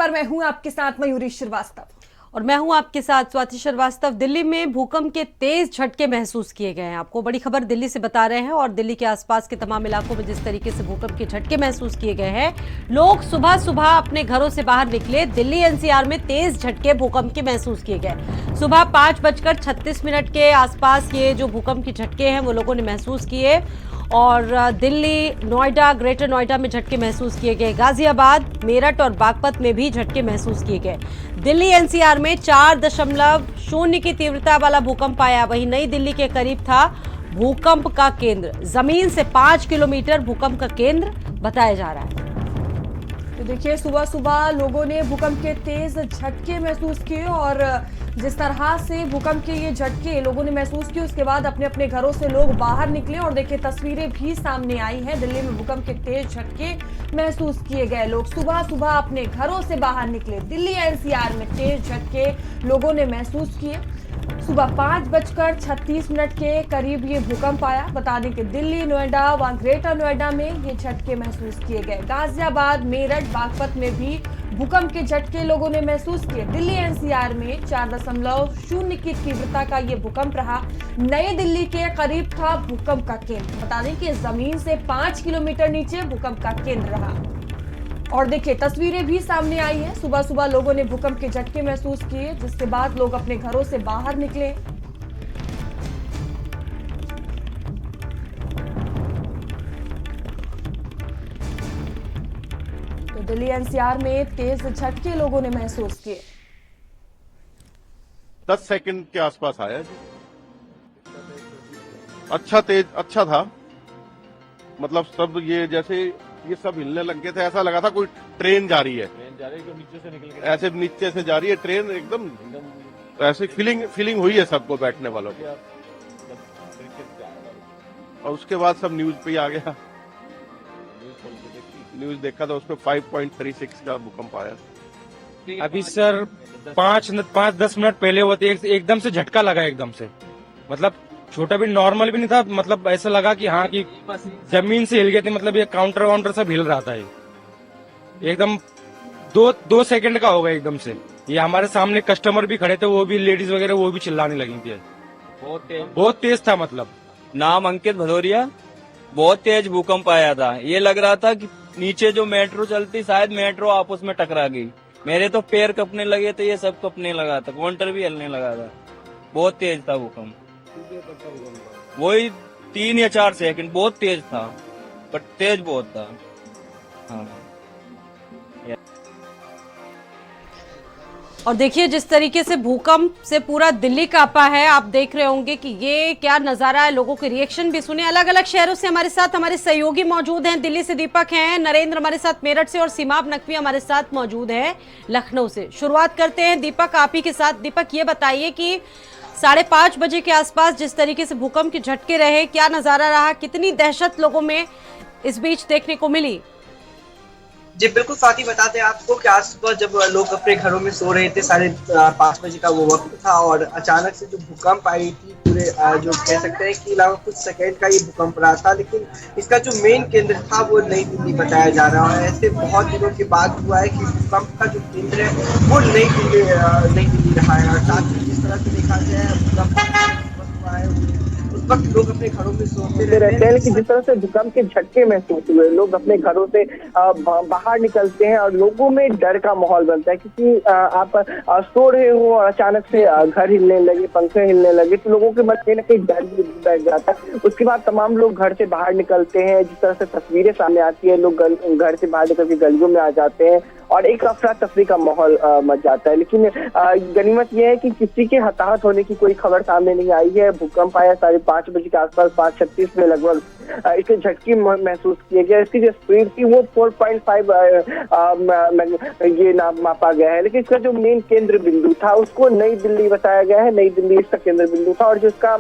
पर मैं हूं आपके साथ मयूरी श्रीवास्तव और मैं हूं आपके साथ स्वाति श्रीवास्तव। दिल्ली में भूकंप के तेज झटके महसूस किए गए हैं। आपको बड़ी खबर दिल्ली से बता रहे हैं और दिल्ली के आसपास के तमाम इलाकों में जिस तरीके से भूकंप के झटके महसूस किए गए हैं, लोग सुबह सुबह अपने घरों से बाहर निकले। दिल्ली एनसीआर में तेज झटके भूकंप के महसूस किए गए। सुबह 5:36 के आसपास ये जो भूकंप के झटके हैं वो लोगों ने महसूस किए और दिल्ली, नोएडा, ग्रेटर नोएडा में झटके महसूस किए गए। गाजियाबाद, मेरठ और बागपत में भी झटके महसूस किए गए। दिल्ली एनसीआर में 4.0 की तीव्रता वाला भूकंप आया। वहीं नई दिल्ली के करीब था भूकंप का केंद्र। जमीन से 5 किलोमीटर भूकंप का केंद्र बताया जा रहा है। तो देखिए, सुबह सुबह लोगों ने भूकंप के तेज झटके महसूस किए और जिस तरह से भूकंप के ये झटके लोगों ने महसूस किए, उसके बाद अपने अपने घरों से लोग बाहर निकले और देखिए तस्वीरें भी सामने आई हैं। दिल्ली में भूकंप के तेज झटके महसूस किए गए। लोग सुबह सुबह अपने घरों से बाहर निकले। दिल्ली एनसीआर में तेज झटके लोगों ने महसूस किए। सुबह 5:36 के करीब ये भूकंप आया। बता दें कि दिल्ली, नोएडा व ग्रेटर नोएडा में ये झटके महसूस किए गए। गाजियाबाद, मेरठ, बागपत में भी भूकंप के झटके लोगों ने महसूस किए। दिल्ली एनसीआर में 4.0 की तीव्रता का ये भूकंप रहा। नई दिल्ली के करीब था भूकंप का केंद्र। बता दें कि जमीन से 5 किलोमीटर नीचे भूकंप का केंद्र रहा। और देखिए तस्वीरें भी सामने आई हैं। सुबह सुबह लोगों ने भूकंप के झटके महसूस किए, जिसके बाद लोग अपने घरों से बाहर निकले। तो दिल्ली एनसीआर में तेज झटके लोगों ने महसूस किए। 10 सेकंड के आसपास आया जी। अच्छा था। मतलब सब ये जैसे ये सब हिलने लग गए थे। ऐसा लगा था कोई ट्रेन जा रही है। नीचे से निकल के ऐसे नीचे से जा रही है ट्रेन। एकदम ऐसे फीलिंग हुई है सबको, बैठने वालों को। और उसके बाद सब न्यूज पे आ गया। न्यूज देखा था, उसमें 5.36 का भूकंप आया। अभी सर 5-10 मिनट पहले होते एकदम से झटका लगा। एकदम से मतलब छोटा भी, नॉर्मल भी नहीं था। मतलब ऐसा लगा कि हाँ कि जमीन से हिल गए थे। मतलब ये काउंटर सब हिल रहा था। ये एकदम 2 सेकंड का होगा एकदम से। ये हमारे सामने कस्टमर भी खड़े थे, वो भी लेडीज वगैरह वो भी चिल्लाने लगी थी। बहुत तेज था। मतलब नाम अंकित भदौरिया। बहुत तेज भूकंप आया था। ये लग रहा था कि नीचे जो मेट्रो चलती, शायद मेट्रो आपस में टकरा गई। मेरे तो पैर कपने लगे थे, ये सब कपने लगा था, काउंटर भी हिलने लगा था। बहुत तेज था भूकंप। वही 3 या 4 सेकंड। बहुत तेज था, पर तेज बहुत था। हाँ। और देखिए जिस तरीके से भूकंप से पूरा दिल्ली कांपा है, आप देख रहे होंगे कि ये क्या नजारा है। लोगों के रिएक्शन भी सुने। अलग अलग शहरों से हमारे साथ हमारे सहयोगी मौजूद हैं। दिल्ली से दीपक हैं, नरेंद्र हमारे साथ मेरठ से और सीमाब नकवी हमारे साथ मौजूद है लखनऊ से। शुरुआत करते हैं दीपक आप ही के साथ। दीपक, ये बताइए कि 5:30 बजे के आसपास जिस तरीके से भूकंप के झटके रहे, क्या नजारा रहा, कितनी दहशत लोगों में इस बीच देखने को मिली? जी बिल्कुल स्वाति, बताते हैं आपको कि आज सुबह जब लोग अपने घरों में सो रहे थे, 5:30 बजे का वो वक्त था और अचानक से जो भूकंप आई थी, पूरे जो कह सकते हैं कि लगभग कुछ सेकंड का ये भूकंप रहा था। लेकिन इसका जो मेन केंद्र था वो नई दिल्ली बताया जा रहा है। ऐसे बहुत दिनों के बाद हुआ है कि भूकंप का जो केंद्र है वो नई दिल्ली रहा है। और साथ ही जिस तरह से देखा जाए भूकंप हुआ है, उस वक्त लोग अपने घरों में सोते रहते हैं। लेकिन जिस तरह से भूकंप के झटके महसूस हुए, लोग अपने घरों से बाहर निकलते हैं और लोगों में डर का माहौल बनता है। क्योंकि आप सो रहे हो और अचानक से घर हिलने लगे, पंखे हिलने लगे, तो लोगों के मन कहीं ना कहीं डर बैठ जाता है। उसके बाद तमाम लोग घर से बाहर निकलते हैं। जिस तरह से तस्वीरें सामने आती है, लोग घर से बाहर निकल के गलियों में आ जाते हैं और एक अफरा तफरी का माहौल मच जाता है। लेकिन गनीमत यह है कि किसी के हताहत होने की कोई खबर सामने नहीं आई है। भूकंप आया 5:30 बजे के आसपास, 5:36 में लगभग इसके झटके महसूस किए गए। इसकी जो स्पीड थी वो 4.5 ये नाम मापा गया है। लेकिन इसका जो मेन केंद्र बिंदु था उसको नई दिल्ली बताया गया है। नई दिल्ली इसका केंद्र बिंदु था और जिसका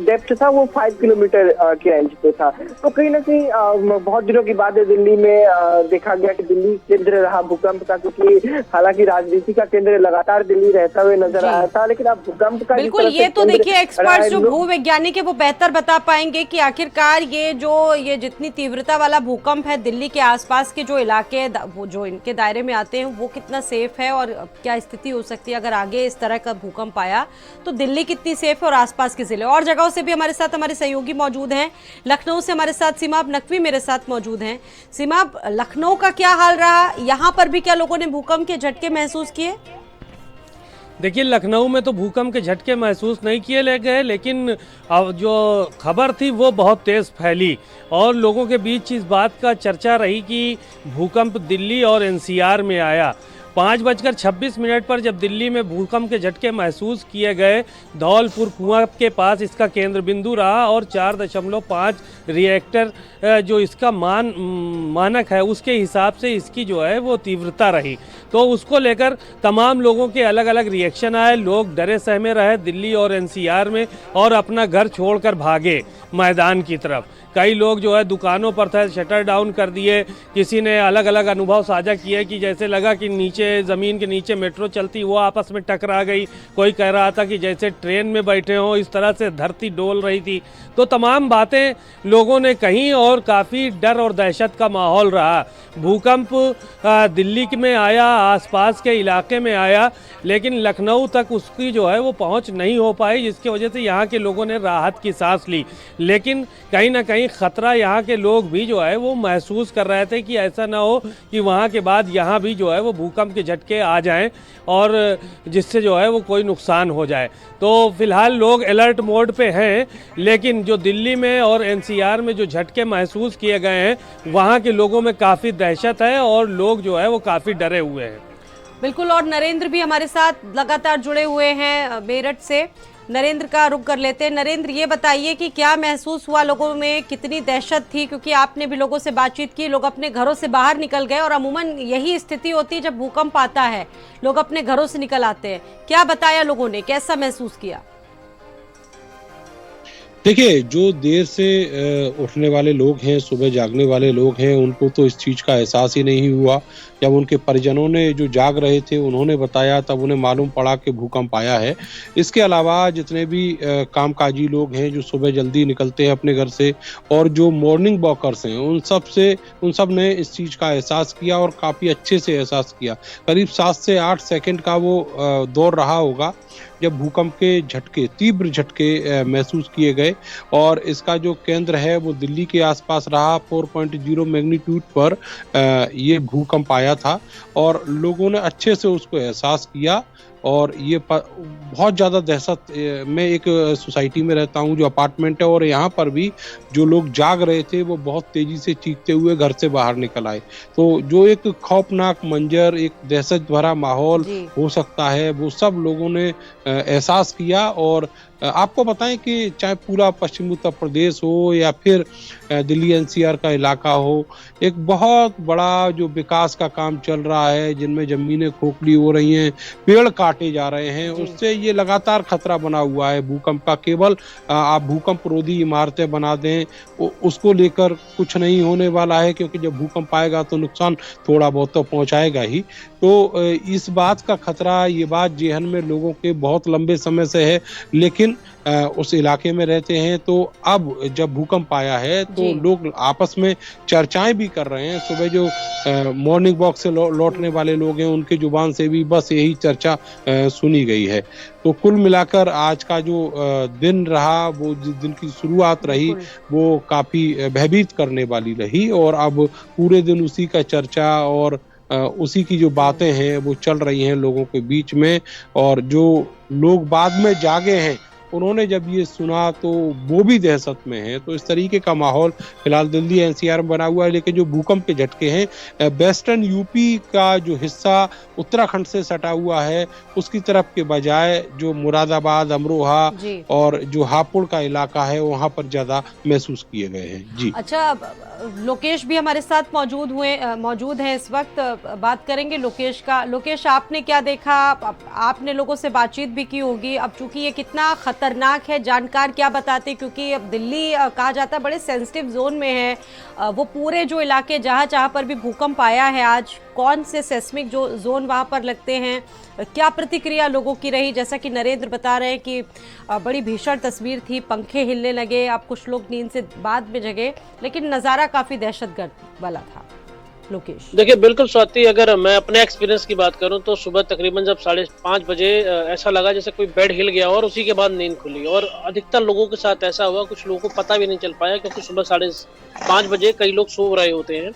डेप्थ था वो 5 किलोमीटर के रेंज पे था। तो कहीं ना कहीं बहुत दिनों के बाद दिल्ली में देखा गया कि दिल्ली केंद्र रहा भूकंप का, क्योंकि हालांकि राजनीति का केंद्र लगातार दिल्ली रहता हुए नजर आया था। लेकिन अब भूकंप का बिल्कुल, ये तो देखिए एक्सपर्ट्स जो भूवैज्ञानिक है वो बेहतर बता पाएंगे कि आखिरकार ये जितनी तीव्रता वाला भूकंप है, दिल्ली के आसपास के जो इलाके हैं वो जो इनके दायरे में आते हैं, वो कितना सेफ है और क्या स्थिति हो सकती है अगर आगे इस तरह का भूकंप आया तो दिल्ली कितनी सेफ है और आसपास के जिले और जगहों से भी हमारे साथ हमारे सहयोगी मौजूद हैं। लखनऊ से हमारे साथ सीमाब नकवी मेरे साथ मौजूद हैं। सीमाब, लखनऊ का क्या हाल रहा, यहाँ पर भी क्या लोगों ने भूकंप के झटके महसूस किए? देखिए, लखनऊ में तो भूकंप के झटके महसूस नहीं किए गए, लेकिन अब जो खबर थी वो बहुत तेज़ फैली और लोगों के बीच इस बात का चर्चा रही कि भूकंप दिल्ली और एनसीआर में आया। 5:26 पर जब दिल्ली में भूकंप के झटके महसूस किए गए, धौलपुर कुआं के पास इसका केंद्र बिंदु रहा और 4.5 रिएक्टर जो इसका मानक है उसके हिसाब से इसकी जो है वो तीव्रता रही। तो उसको लेकर तमाम लोगों के अलग अलग रिएक्शन आए। लोग डरे सहमे रहे दिल्ली और एनसीआर में और अपना घर छोड़कर भागे मैदान की तरफ। कई लोग जो है दुकानों पर थे, शटर डाउन कर दिए। किसी ने अलग अलग अनुभव साझा किए कि जैसे लगा कि नीचे ज़मीन के नीचे मेट्रो चलती वो आपस में टकरा गई। कोई कह रहा था कि जैसे ट्रेन में बैठे हों, इस तरह से धरती डोल रही थी। तो तमाम बातें लोगों ने कहीं और काफ़ी डर और दहशत का माहौल रहा। भूकंप दिल्ली में आया, आसपास के इलाके में आया, लेकिन लखनऊ तक उसकी जो है वो पहुंच नहीं हो पाई, जिसकी वजह से यहाँ के लोगों ने राहत की सांस ली। लेकिन कहीं ना कहीं ख़तरा यहाँ के लोग भी जो है वो महसूस कर रहे थे कि ऐसा ना हो कि वहाँ के बाद यहाँ भी जो है वो भूकंप के झटके आ जाएं और जिससे जो है वो कोई नुकसान हो जाए। तो फिलहाल लोग अलर्ट मोड पे हैं, लेकिन जो दिल्ली में और एनसीआर में जो झटके महसूस किए गए हैं वहाँ के लोगों में काफ़ी दहशत है और लोग जो है वो काफ़ी डरे हुए हैं। बिल्कुल, और नरेंद्र भी हमारे साथ लगातार जुड़े हुए हैं मेरठ से। नरेंद्र का रुख कर लेते हैं। नरेंद्र, ये बताइए कि क्या महसूस हुआ, लोगों में कितनी दहशत थी, क्योंकि आपने भी लोगों से बातचीत की, लोग अपने घरों से बाहर निकल गए और अमूमन यही स्थिति होती है जब भूकंप आता है, लोग अपने घरों से निकल आते हैं। क्या बताया लोगों ने, कैसा महसूस किया? देखिए, जो देर से उठने वाले लोग हैं, सुबह जागने वाले लोग हैं, उनको तो इस चीज़ का एहसास ही नहीं हुआ। जब उनके परिजनों ने जो जाग रहे थे उन्होंने बताया तब उन्हें मालूम पड़ा कि भूकंप आया है। इसके अलावा जितने भी कामकाजी लोग हैं जो सुबह जल्दी निकलते हैं अपने घर से और जो मॉर्निंग वॉकर्स हैं उन सब ने इस चीज़ का एहसास किया और काफ़ी अच्छे से एहसास किया। करीब 7 से 8 सेकंड का वो दौर रहा होगा जब भूकंप के झटके, तीव्र झटके महसूस किए गए और इसका जो केंद्र है वो दिल्ली के आसपास रहा। 4.0 मैग्नीट्यूड पर ये भूकंप आया था और लोगों ने अच्छे से उसको एहसास किया। और ये बहुत ज़्यादा दहशत, मैं एक सोसाइटी में रहता हूँ जो अपार्टमेंट है और यहाँ पर भी जो लोग जाग रहे थे वो बहुत तेज़ी से चीखते हुए घर से बाहर निकल आए। तो जो एक खौफनाक मंजर, एक दहशत भरा माहौल हो सकता है वो सब लोगों ने एहसास किया। और आपको बताएं कि चाहे पूरा पश्चिम उत्तर प्रदेश हो या फिर दिल्ली एनसीआर का इलाका हो, एक बहुत बड़ा जो विकास का काम चल रहा है जिनमें जमीनें खोखली हो रही हैं, पेड़ काटे जा रहे हैं, उससे ये लगातार खतरा बना हुआ है भूकंप का। केवल आप भूकंप रोधी इमारतें बना दें उसको लेकर कुछ नहीं होने वाला है, क्योंकि जब भूकंप आएगा तो नुकसान थोड़ा बहुत तो पहुंचाएगा ही। तो इस बात का खतरा, ये बात जेहन में लोगों के बहुत लंबे समय से है, लेकिन उस इलाके में रहते हैं। तो अब जब भूकंप आया है तो लोग आपस में चर्चाएं भी कर रहे हैं। सुबह जो मॉर्निंग वॉक से लौटने वाले लोग हैं उनकी जुबान से भी बस यही चर्चा सुनी गई है। तो कुल मिलाकर आज का जो दिन रहा, वो जिस दिन की शुरुआत रही वो काफी भयभीत करने वाली रही और अब पूरे दिन उसी का चर्चा और उसी की जो बातें हैं वो चल रही हैं लोगों के बीच में। और जो लोग बाद में जागे हैं उन्होंने जब ये सुना तो वो भी दहशत में है। तो इस तरीके का माहौल फिलहाल दिल्ली एनसीआर में बना हुआ है। लेकिन जो भूकंप के झटके हैं, वेस्टर्न यूपी का जो हिस्सा उत्तराखंड से सटा हुआ है उसकी तरफ के बजाय जो मुरादाबाद, अमरोहा और जो हापुड़ का इलाका है वहाँ पर ज्यादा महसूस किए गए हैं। जी अच्छा, लोकेश भी हमारे साथ मौजूद है इस वक्त, बात करेंगे लोकेश का। लोकेश, आपने क्या देखा? आपने लोगों से बातचीत भी की होगी। अब चूंकि ये कितना खतरनाक है, जानकार क्या बताते हैं, क्योंकि अब दिल्ली कहा जाता है बड़े सेंसिटिव जोन में है। वो पूरे जो इलाके जहाँ पर भी भूकंप आया है आज, कौन से सेस्मिक जो जोन वहाँ पर लगते हैं, क्या प्रतिक्रिया लोगों की रही। जैसा कि नरेंद्र बता रहे हैं कि बड़ी भीषण तस्वीर थी, पंखे हिलने लगे, अब कुछ लोग नींद से बाद में जगे, लेकिन नज़ारा काफ़ी दहशतगर्द वाला था। लोकेश, देखिए बिल्कुल स्वाति, अगर मैं अपने एक्सपीरियंस की बात करूं तो सुबह तकरीबन जब 5:30 बजे ऐसा लगा जैसे कोई बेड हिल गया और उसी के बाद नींद खुली। और अधिकतर लोगों के साथ ऐसा हुआ, कुछ लोगों को पता भी नहीं चल पाया क्योंकि सुबह 5:30 बजे कई लोग सो रहे होते हैं।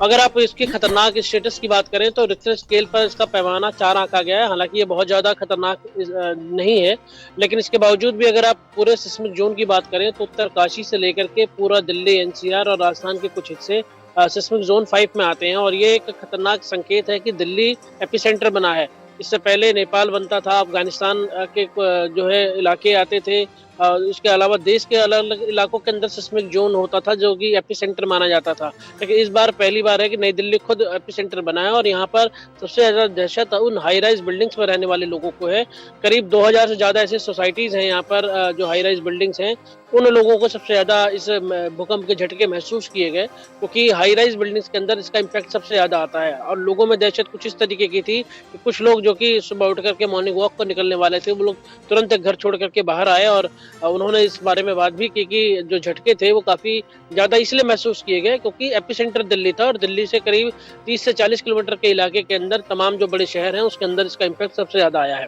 अगर आप इसकी खतरनाक स्टेटस की बात करें तो रिक्टर स्केल पर इसका पैमाना 4 आंका गया है। हालांकि ये बहुत ज्यादा खतरनाक नहीं है, लेकिन इसके बावजूद भी अगर आप पूरे सिस्मिक जोन की बात करें तो उत्तरकाशी से लेकर के पूरा दिल्ली, एनसीआर और राजस्थान के कुछ हिस्से सिस्मिक जोन 5 में आते हैं। और ये एक खतरनाक संकेत है कि दिल्ली एपिसेंटर बना है। इससे पहले नेपाल बनता था, अफगानिस्तान के जो है इलाके आते थे, इसके अलावा देश के अलग अलग इलाकों के अंदर सिस्मिक जोन होता था जो कि एपिसेंटर माना जाता था। लेकिन इस बार पहली बार है कि नई दिल्ली खुद एपिसेंटर बना है और यहाँ पर सबसे ज्यादा दहशत उन हाई राइज बिल्डिंग्स में रहने वाले लोगों को है। करीब 2000 से ज्यादा ऐसी सोसाइटीज हैं यहाँ पर जो हाई राइज बिल्डिंग्स हैं, उन लोगों को सबसे ज्यादा इस भूकंप के झटके महसूस किए गए, क्योंकि हाई राइज बिल्डिंग्स के अंदर इसका इम्पैक्ट सबसे ज्यादा आता है। और लोगों में दहशत कुछ इस तरीके की थी कि कुछ लोग जो कि सुबह उठ करके मॉर्निंग वॉक पर निकलने वाले थे, वो लोग तुरंत घर छोड़ करके बाहर आए और उन्होंने इस बारे में बात भी की कि जो झटके थे वो काफी ज्यादा इसलिए महसूस किए गए क्योंकि एपिसेंटर दिल्ली था और दिल्ली से करीब 30 से 40 किलोमीटर के इलाके के अंदर तमाम जो बड़े शहर हैं उसके अंदर इसका इम्पैक्ट सबसे ज्यादा आया है।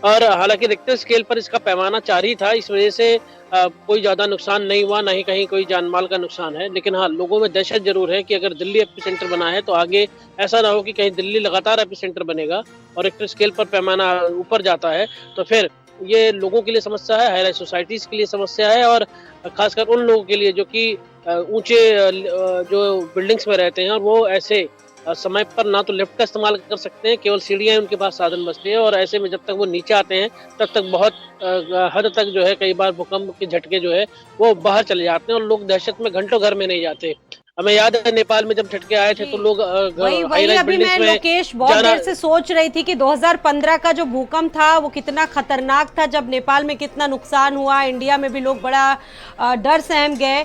और हालांकि रिक्टर स्केल पर इसका पैमाना 4 ही था, इस वजह से कोई ज्यादा नुकसान नहीं हुआ, ना ही कहीं कोई जान माल का नुकसान है। लेकिन हाँ, लोगों में दहशत जरूर है कि अगर दिल्ली एपिसेंटर बना है तो आगे ऐसा ना हो कि कहीं दिल्ली लगातार एपिसेंटर बनेगा और रिक्टर स्केल पर पैमाना ऊपर जाता है तो फिर ये लोगों के लिए समस्या है, हाई राइज सोसाइटीज के लिए समस्या है और खासकर उन लोगों के लिए जो कि ऊंचे जो बिल्डिंग्स में रहते हैं और वो ऐसे समय पर ना तो लिफ्ट का इस्तेमाल कर सकते हैं, केवल सीढ़ियां उनके पास साधन बचते हैं। और ऐसे में जब तक वो नीचे आते हैं तब तक बहुत हद तक जो है कई बार भूकंप के झटके जो है वो बाहर चले जाते हैं और लोग दहशत में घंटों घर में नहीं जाते। हमें याद है नेपाल में जब झटके आए थे तो लोग वही अभी मैं लोकेश बहुत देर से सोच रही थी कि 2015 का जो भूकंप था वो कितना खतरनाक था, जब नेपाल में कितना नुकसान हुआ, इंडिया में भी लोग बड़ा डर सहम गए।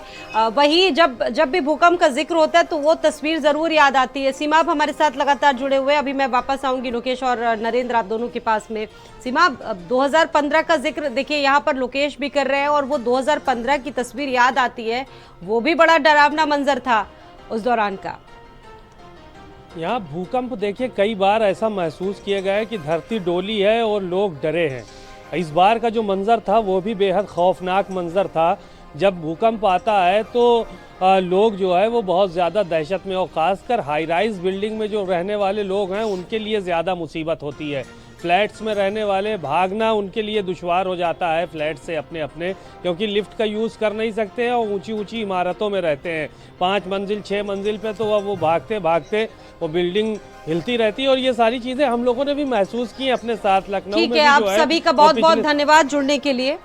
वही जब भी भूकंप का जिक्र होता है तो वो तस्वीर जरूर याद आती है। सीमा आप हमारे साथ लगातार जुड़े हुए, अभी मैं वापस आऊंगी लोकेश और नरेंद्र आप दोनों के पास में। सीमा, 2015 का जिक्र देखिए यहाँ पर लोकेश भी कर रहे हैं और वो 2015 की तस्वीर याद आती है, वो भी बड़ा डरावना मंजर था उस दौरान का। यहाँ भूकंप देखिए कई बार ऐसा महसूस किया गया है कि धरती डोली है और लोग डरे हैं। इस बार का जो मंजर था वो भी बेहद खौफनाक मंजर था। जब भूकंप आता है तो लोग जो है वो बहुत ज़्यादा दहशत में, और ख़ासकर हाई राइज बिल्डिंग में जो रहने वाले लोग हैं उनके लिए ज़्यादा मुसीबत होती है। फ्लैट्स में रहने वाले भागना उनके लिए दुश्वार हो जाता है फ्लैट से अपने, क्योंकि लिफ्ट का यूज़ कर नहीं सकते हैं और ऊंची ऊंची इमारतों में रहते हैं, 5 मंजिल 6 मंजिल पे, तो वो भागते भागते वो बिल्डिंग हिलती रहती है। और ये सारी चीज़ें हम लोगों ने भी महसूस की अपने साथ लखनऊ में। ठीक है, आप सभी का बहुत बहुत धन्यवाद जुड़ने के लिए।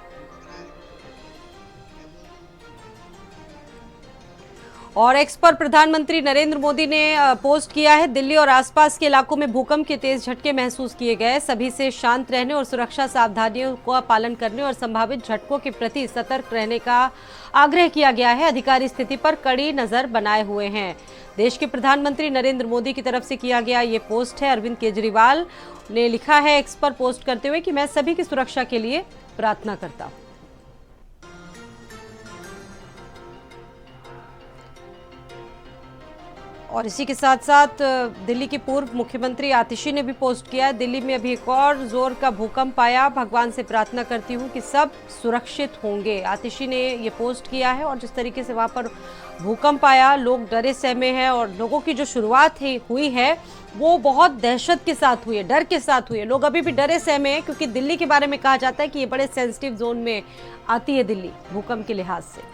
और एक्स पर प्रधानमंत्री नरेंद्र मोदी ने पोस्ट किया है, दिल्ली और आसपास के इलाकों में भूकंप के तेज झटके महसूस किए गए, सभी से शांत रहने और सुरक्षा सावधानियों का पालन करने और संभावित झटकों के प्रति सतर्क रहने का आग्रह किया गया है। अधिकारी स्थिति पर कड़ी नजर बनाए हुए हैं। देश के प्रधानमंत्री नरेंद्र मोदी की तरफ से किया गया ये पोस्ट है। अरविंद केजरीवाल ने लिखा है एक्स पर पोस्ट करते हुए कि मैं सभी की सुरक्षा के लिए प्रार्थना करता हूँ। और इसी के साथ साथ दिल्ली के पूर्व मुख्यमंत्री आतिशी ने भी पोस्ट किया है, दिल्ली में अभी एक और जोर का भूकंप आया, भगवान से प्रार्थना करती हूँ कि सब सुरक्षित होंगे। आतिशी ने ये पोस्ट किया है और जिस तरीके से वहाँ पर भूकंप आया, लोग डरे सहमे हैं और लोगों की जो शुरुआत हुई है वो बहुत दहशत के साथ हुई है, डर के साथ हुई है। लोग अभी भी डरे सहमे हैं क्योंकि दिल्ली के बारे में कहा जाता है कि ये बड़े सेंसिटिव जोन में आती है दिल्ली भूकंप के लिहाज से।